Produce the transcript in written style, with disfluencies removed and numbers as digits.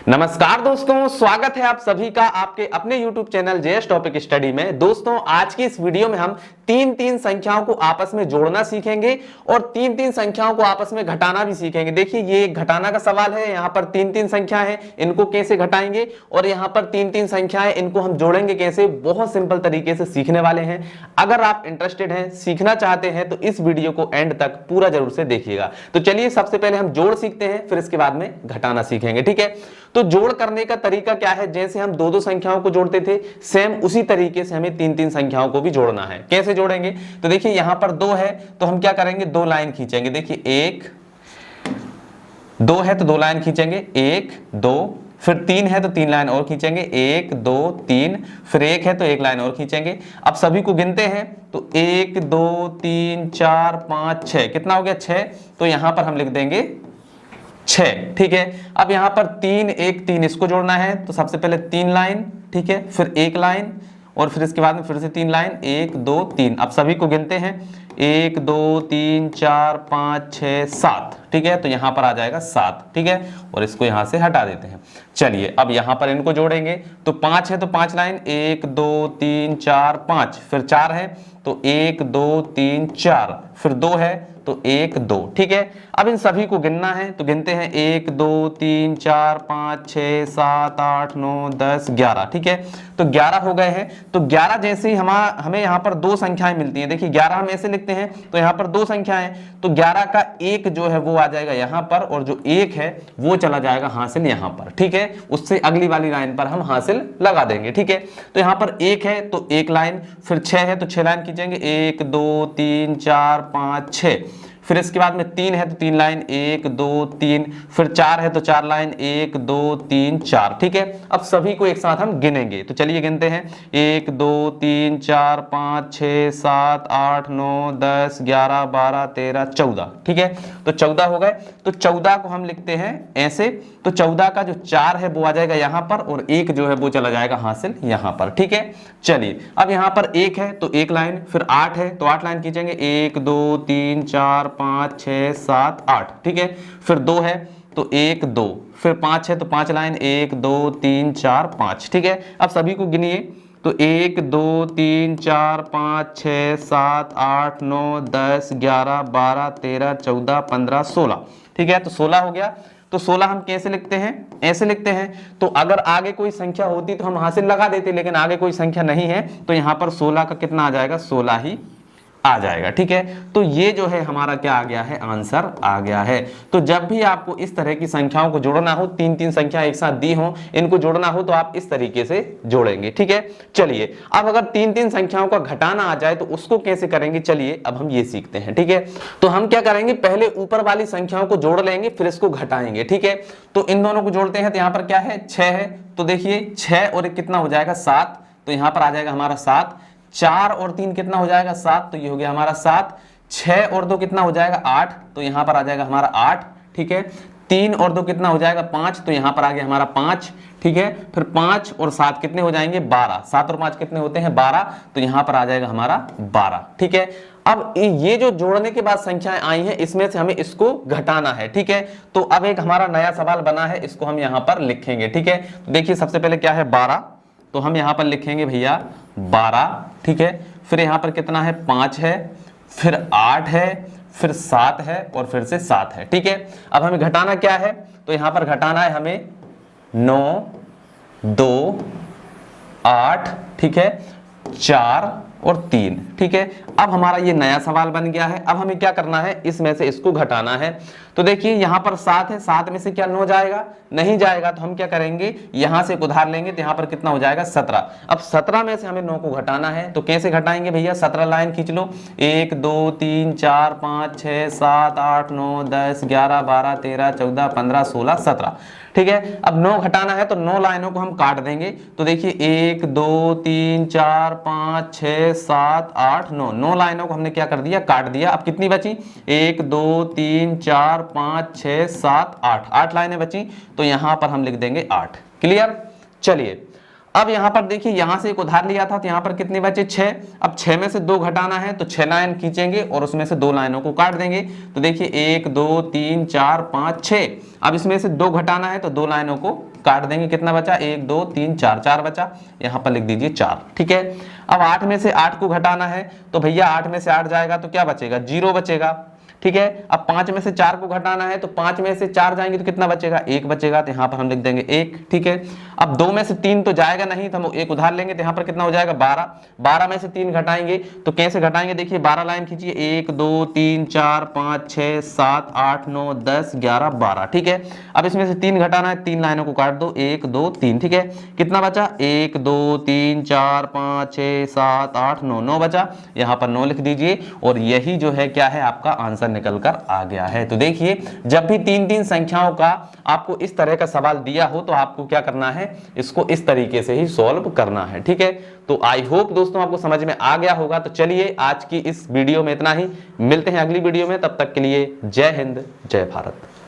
नमस्कार दोस्तों, स्वागत है आप सभी का आपके अपने YouTube channel JS topic study में। दोस्तों, आज की इस वीडियो में हम तीन तीन संख्याओं को आपस में जोड़ना सीखेंगे और तीन तीन संख्याओं को आपस में घटाना भी सीखेंगे। देखिए, ये एक घटाना का सवाल है। यहाँ पर तीन तीन संख्या है, इनको कैसे घटाएंगे, और यहाँ पर तीन तीन संख्या है, इनको हम जोड़ेंगे कैसे, बहुत सिंपल तरीके से सीखने वाले हैं। अगर आप इंटरेस्टेड हैं, सीखना चाहते हैं, तो इस वीडियो को एंड तक पूरा जरूर से देखिएगा। तो चलिए, सबसे पहले हम जोड़ सीखते हैं, फिर इसके बाद में घटाना सीखेंगे। ठीक है, तो जोड़ करने का तरीका क्या है, जैसे हम दो दो संख्याओं को जोड़ते थे, सेम उसी तरीके से हमें तीन तीन संख्याओं को भी जोड़ना है। कैसे जोड़ेंगे, तो देखिए यहां पर दो है तो हम क्या करेंगे, दो लाइन खींचेंगे। देखिए एक दो है तो दो लाइन खींचेंगे, एक दो, फिर तीन है तो तीन लाइन और खींचेंगे, एक दो तीन, फिर एक है तो एक लाइन और खींचेंगे। अब सभी को गिनते हैं तो एक दो तीन चार पांच छह, कितना हो गया, छह। तो यहां पर हम लिख देंगे 6। ठीक है, अब यहां पर तीन एक तीन, इसको जोड़ना है तो सबसे पहले तीन लाइन, ठीक है, फिर एक लाइन और फिर इसके बाद में फिर से तीन लाइन, एक दो तीन। अब सभी को गिनते हैं, एक दो तीन चार पाँच छः सात। ठीक है, तो यहां पर आ जाएगा 7। ठीक है, और इसको यहां से हटा देते हैं। चलिए, अब यहां पर इनको जोड़ेंगे तो 5 है तो 5 लाइन, एक दो तीन चार पाँच, फिर 4 है तो एक दो तीन चार, फिर 2 है तो एक दो। ठीक है, अब इन सभी को गिनना है तो गिनते हैं, एक दो तीन चार पाँच छः सात आठ नौ 10 11। ठीक है, तो 11 हो गए हैं। तो 11 जैसे ही हमें यहाँ पर दो संख्याएं मिलती हैं। देखिए 11 हम ऐसे लिखते हैं तो यहाँ पर दो संख्याएं, तो 11 का एक जो है वो आ जाएगा यहाँ पर, और जो एक है वो चला जाएगा हासिल यहाँ पर। ठीक है, उससे अगली वाली लाइन पर हम हासिल लगा देंगे। ठीक है, तो यहाँ पर एक है तो एक लाइन, फिर 6 है तो 6 लाइन खींचेंगे, एक दो तीन चार पाँच छः, फिर इसके बाद में तीन है तो तीन लाइन, एक दो तीन, फिर 4 है तो 4 लाइन, एक दो तीन चार। ठीक है, अब सभी को एक साथ हम गिनेंगे तो चलिए गिनते हैं, एक दो तीन चार पाँच छः सात आठ नौ 10 11 12 13 14। ठीक है, तो 14 हो गए। तो 14 को हम लिखते हैं ऐसे, तो 14 का जो 4 है वो आ जाएगा यहाँ पर, और एक जो है वो चला जाएगा हासिल यहाँ पर। ठीक है, चलिए, अब यहाँ पर एक है तो एक लाइन, फिर 8 है तो 8 लाइन खींचेंगे, एक दो तीन चार पाँच छः सात 8। ठीक है, फिर 2 है तो एक दो, फिर 5 है तो 5 लाइन, एक दो तीन चार पाँच। ठीक है, अब सभी को गिनिए तो एक दो तीन चार पाँच छः सात आठ नौ 10 11 12 13 14 15 16। ठीक है, तो 16 हो गया। तो 16 हम कैसे लिखते हैं, ऐसे लिखते हैं। तो अगर आगे कोई संख्या होती तो हम हासिल लगा देते, लेकिन आगे कोई संख्या नहीं है तो यहाँ पर 16 का कितना आ जाएगा, 16 ही आ जाएगा। ठीक है, तो ये जो है हमारा क्या आ गया है, आंसर आ गया है। तो जब भी आपको इस तरह की संख्याओं को जोड़ना हो, तीन तीन संख्या एक साथ दी हो, इनको जोड़ना हो तो आप इस तरीके से जोड़ेंगे। ठीक है, चलिए, अब अगर तीन तीन संख्याओं का घटाना आ जाए तो उसको कैसे करेंगे, चलिए अब हम ये सीखते हैं। ठीक है, तो हम क्या करेंगे, पहले ऊपर वाली संख्याओं को जोड़ लेंगे, फिर इसको घटाएंगे। ठीक है, तो इन दोनों को जोड़ते हैं तो यहाँ पर क्या है, 6 है। तो देखिए 6 और 1 कितना हो जाएगा, 7। तो यहाँ पर आ जाएगा हमारा 7। 4 और 3 कितना हो जाएगा, 7। तो ये हो गया हमारा 7। 6 और 2 कितना हो जाएगा, 8। तो यहाँ पर आ जाएगा हमारा 8। ठीक है, 3 और 2 कितना हो जाएगा, 5। तो यहाँ पर आ गया हमारा 5। ठीक है, फिर 5 और 7 कितने हो जाएंगे, 12। 7 और 5 कितने होते हैं, 12। तो यहाँ पर आ जाएगा हमारा 12। ठीक है, अब ये जो जोड़ने के बाद संख्याएं आई हैं, इसमें से हमें इसको घटाना है। ठीक है, तो अब एक हमारा नया सवाल बना है, इसको हम यहाँ पर लिखेंगे। ठीक है, तो देखिए सबसे पहले क्या है, 12। तो हम यहाँ पर लिखेंगे भैया 12। ठीक है, फिर यहाँ पर कितना है, 5 है, फिर 8 है, फिर 7 है और फिर से 7 है। ठीक है, अब हमें घटाना क्या है, तो यहाँ पर घटाना है हमें 9 2 8, ठीक है, 4 और 3। ठीक है, अब हमारा ये नया सवाल बन गया है। अब हमें क्या करना है, इसमें से इसको घटाना है। तो देखिए यहाँ पर 7 है, 7 में से क्या 9 जाएगा, नहीं जाएगा। तो हम क्या करेंगे, यहां से एक उधार लेंगे तो यहाँ पर कितना हो जाएगा, 17। अब 17 में से हमें 9 को घटाना है, तो कैसे घटाएंगे भैया, 17 लाइन खींच लो, 1 2 3 4 5 6 7 8 9 10 11 12 13 14 15 16 17। ठीक है, अब 9 घटाना है तो 9 लाइनों को हम काट देंगे। तो देखिए 1 2 3 4 5 6 7 8 9, 9 लाइनों को हमने क्या कर दिया, काट दिया। अब कितनी बची, 1 2 3 4 5 6 7 8, 8 लाइनें बची। तो यहां पर हम लिख देंगे 8। क्लियर, चलिए अब यहां पर देखिए, यहां से एक उधार लिया था तो यहां पर कितने बचे 6। अब 6 में से 2 घटाना है तो 6 लाइन खींचेंगे और उसमें से 2 लाइनों को काट देंगे। तो देखिए 1 2 3 4 5 6। अब इसमें से 2 घटाना है तो 2 लाइनों को काट देंगे। कितना बचा 1 2 3 4, 4 बचा, यहां पर लिख दीजिए 4। ठीक है। अब 8 में से 8 को घटाना है तो भैया 8 में से 8 जाएगा तो क्या बचेगा 0 बचेगा। ठीक है। अब 5 में से 4 को घटाना है तो 5 में से 4 जाएंगे तो कितना बचेगा 1 बचेगा, तो यहां पर हम लिख देंगे 1। ठीक है। अब 2 में से 3 तो जाएगा नहीं तो हम एक उधार लेंगे तो यहां पर कितना हो जाएगा 12। 12 में से 3 घटाएंगे तो कैसे घटाएंगे, देखिए 12 लाइन खींचिए 1 2 3 4 5 6 7 8 9 10 11 12। ठीक है। अब इसमें से 3 घटाना है, 3 लाइनों को काट दो 1 2 3। ठीक है। कितना बचा 1 2 3 4 5 6 7 8 9, 9 बचा, यहां पर 9 लिख दीजिए। और यही जो है क्या है आपका आंसर निकलकर आ गया है। तो देखिए जब भी 3-3 संख्याओं का आपको इस तरह का सवाल दिया हो तो आपको क्या करना है, इसको इस तरीके से ही सॉल्व करना है। ठीक है। तो आई होप दोस्तों आपको समझ में आ गया होगा। तो चलिए आज की इस वीडियो में इतना ही, मिलते हैं अगली वीडियो में, तब तक के लिए जय हिंद जय भारत।